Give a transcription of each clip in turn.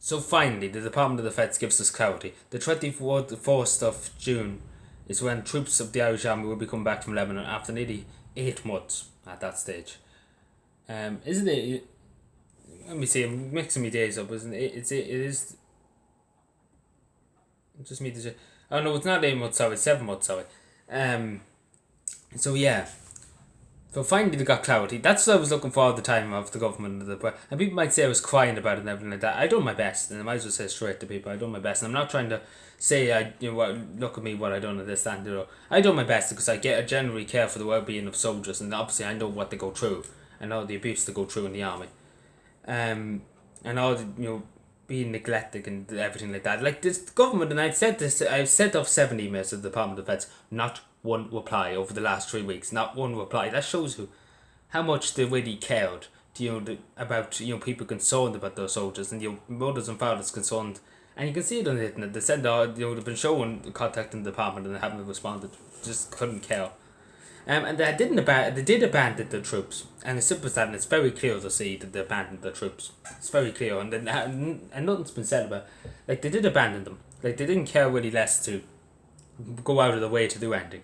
So finally, the Department of Defence gives us clarity. The 24th of June is when troops of the Irish Army will be coming back from Lebanon after nearly 8 months at that stage. Isn't it? Let me see. I'm mixing my days up, isn't it? It is. Just me to say. Oh no, it's not 8 months. Sorry, 7 months. Sorry. So yeah. So finally they got clarity. That's what I was looking for all the time of the government. And people might say I was crying about it and everything like that. I done my best, and I might as well say straight to people, I done my best. And I'm not trying to say look at me what I done at this and I done my best because I generally care for the well-being of soldiers, and obviously I know what they go through and all the abuse they go through in the army, and all the, being neglected and everything like that. Like this government, and I've sent off 7 emails to the Department of Defence, not one reply over the last 3 weeks. Not one reply. That shows you how much they really cared. About people concerned about those soldiers, and mothers and fathers concerned. And you can see it on the internet. They said they've been showing contacting the department and they haven't responded. Just couldn't care. And they did abandon the troops, and it's simple as that. And it's very clear to see that they abandoned the troops. It's very clear, and nothing's been said about. Like they did abandon them. Like they didn't care really less to go out of the way to do anything.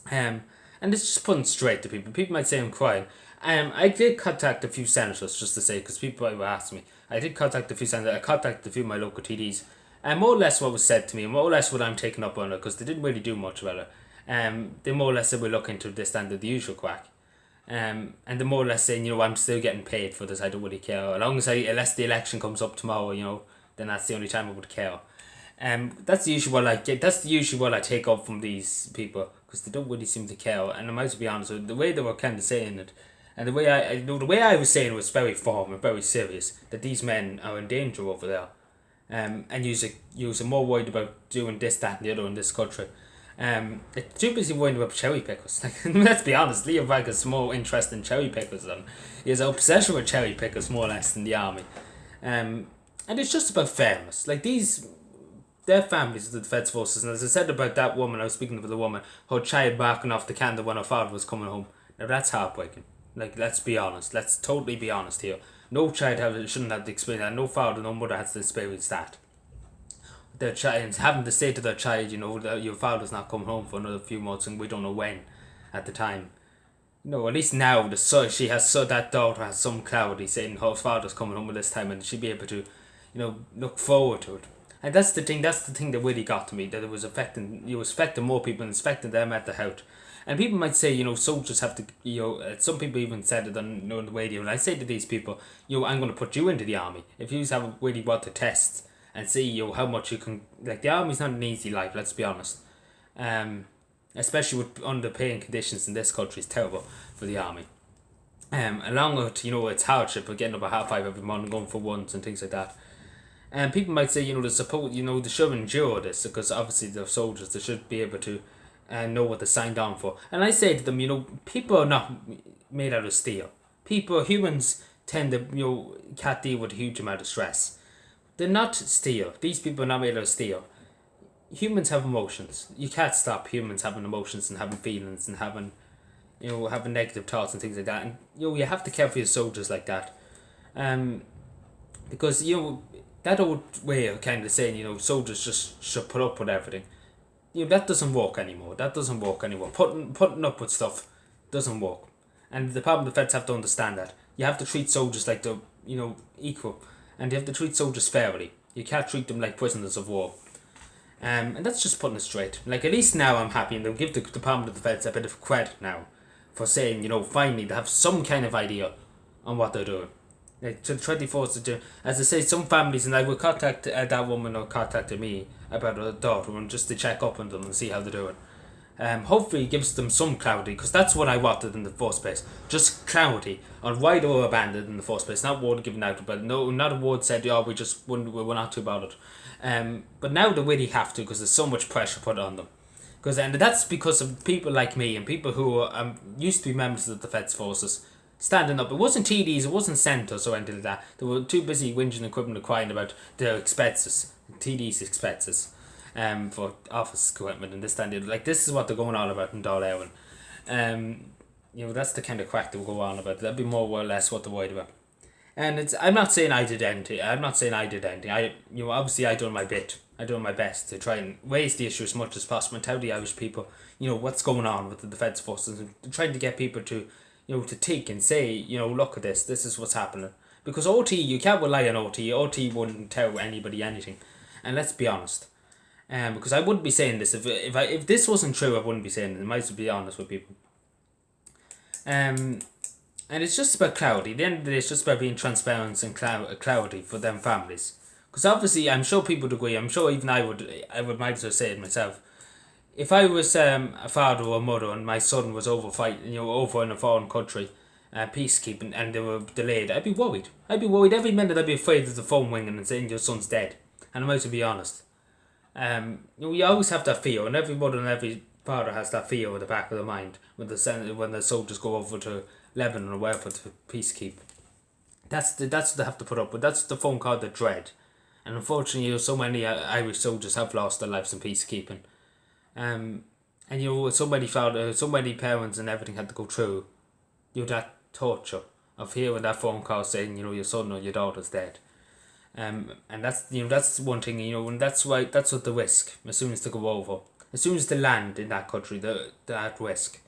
And it's just putting straight to people. People might say I'm crying. I did contact a few senators just to say, because people were asking me. I did contact a few senators. I contacted a few of my local TDs. And more or less what was said to me, more or less what I'm taking up on it, because they didn't really do much about it. They more or less said we're looking to this and the usual quack. And they're more or less saying, I'm still getting paid for this. I don't really care. Unless the election comes up tomorrow, then that's the only time I would care. That's usually what I get. That's usually what I take up from these people, because they don't really seem to care. And I might be honest, the way they were kind of saying it, and the way I was saying it was very firm and very serious, that these men are in danger over there. And you're more worried about doing this, that, and the other in this country. They're too busy worrying about cherry pickers. Like, let's be honest, Leo Varadkar's more interested in cherry pickers than he has an obsession with cherry pickers, more or less, than the army. And it's just about fairness. Like their families of the defence forces, and as I said about that woman, I was speaking about the woman, her child barking off the candle when her father was coming home. Now that's heartbreaking. Like, let's be honest. Let's totally be honest here. No child shouldn't have to experience that. No father, no mother has to experience that. Their child having to say to their child, that your father's not coming home for another few months, and we don't know when. At the time, at least now that daughter has some clarity, saying her father's coming home at this time, and she'll be able to, look forward to it. And that's the thing that really got to me, that it was affecting more people, and it's affecting them at the heart. And people might say, soldiers have to, some people even said it on the radio, and I say to these people, I'm going to put you into the army. If you have really want to test and see, how much you can, like, the army's not an easy life, let's be honest. Especially with underpaying conditions in this country is terrible for the army. Along with, it's hardship of getting up at 5:30 every morning, going for runs and things like that. And people might say, they should endure this, because obviously they're soldiers, they should be able to know what they signed on for. And I say to them, people are not made out of steel. Humans tend to, can't deal with a huge amount of stress. They're not steel. These people are not made out of steel. Humans have emotions. You can't stop humans having emotions and having feelings and having negative thoughts and things like that. And, you have to care for your soldiers like that. Because, that old way of kind of saying, soldiers just should put up with everything. That doesn't work anymore. Putting up with stuff doesn't work. And the Department of Defence have to understand that. You have to treat soldiers like they're, equal. And you have to treat soldiers fairly. You can't treat them like prisoners of war. And that's just putting it straight. Like, at least now I'm happy, and they'll give the Department of Defence a bit of credit now for saying, finally they have some kind of idea on what they're doing. Like, to the 24th of June, as I say, some families, and I will contact that woman who contacted me about her daughter, and just to check up on them and see how they're doing. Hopefully it gives them some clarity, because that's what I wanted in the first place. Just clarity on why they were abandoned in the first place. Not word given out, but no, not a word said, we're not too bothered. But now they really have to, because there's so much pressure put on them. And that's because of people like me and people who used to be members of the Defence Forces standing up. It wasn't TDs, it wasn't centres or anything like that. They were too busy whinging and quibbling and crying about their expenses, TDs' expenses, for office equipment and this, that, and the other. Like, this is what they're going on about in Dáil Éireann. That's the kind of crack they will go on about. That'd be more or less what they're worried about. And I'm not saying I did anything. I'm not saying I did anything. Obviously I done my bit. I done my best to try and raise the issue as much as possible and tell the Irish people, what's going on with the defence forces, and trying to get people to, to think and say, look at this. This is what's happening. Because OT, you can't rely on OT. OT wouldn't tell anybody anything, and let's be honest. Because I wouldn't be saying this if this wasn't true. I wouldn't be saying it. I might as well be honest with people. And it's just about clarity. At the end of the day, it's just about being transparent and clarity for them families. Because obviously, I'm sure people would agree. I'm sure even I would might as well say it myself. If I was a father or a mother and my son was over fighting, over in a foreign country, peacekeeping, and they were delayed, I'd be worried. I'd be worried every minute. I'd be afraid of the phone ringing and saying your son's dead. And I might as well be honest. You always have that fear, and every mother and every father has that fear at the back of their mind when the soldiers go over to Lebanon or wherever to peacekeep. That's what they have to put up with. That's the phone call they dread. And unfortunately, so many Irish soldiers have lost their lives in peacekeeping. And so many parents and everything had to go through, that torture of hearing that phone call saying, your son or your daughter's dead. And that's one thing, and that's what the risk as soon as they go over, as soon as they land in that country, they're at risk.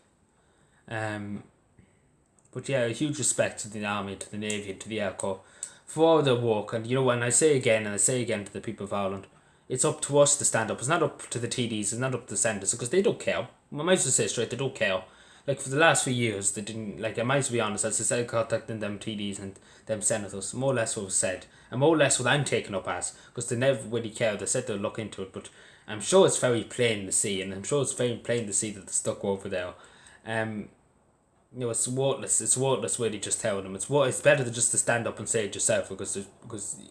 But yeah, a huge respect to the Army, to the Navy, and to the Air Corps for all their work. And when I say again to the people of Ireland, it's up to us to stand up. It's not up to the TDs, it's not up to the senators, because they don't care. I might as well say straight, they don't care. Like, for the last few years, they didn't, I might as well be honest, as I said, contacting them TDs and them senators, more or less what was said, and more or less what I'm taking up as, because they never really cared. They said they'll look into it, but I'm sure it's very plain to see, and I'm sure it's very plain to see that they're stuck over there. It's worthless. It's worthless really just telling them. It's better to just to stand up and say it yourself, because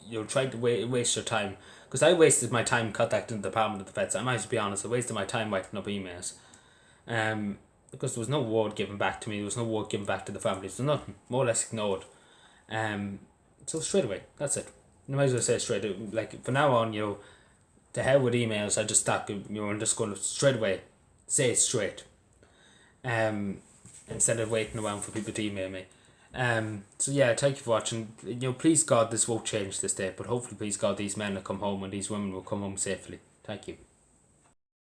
you're trying to waste your time. Because I wasted my time contacting the Department of Defence. I might just be honest. I wasted my time writing up emails. Because there was no word given back to me. There was no word given back to the families. There was nothing. More or less ignored. So straight away. That's it. I might as well say straight away. Like, from now on, to hell with emails. I just start. I'm just going to straight away say it straight. Instead of waiting around for people to email me. So yeah, thank you for watching. Please God, this won't change this day, but hopefully, please God, these men will come home and these women will come home safely. Thank you.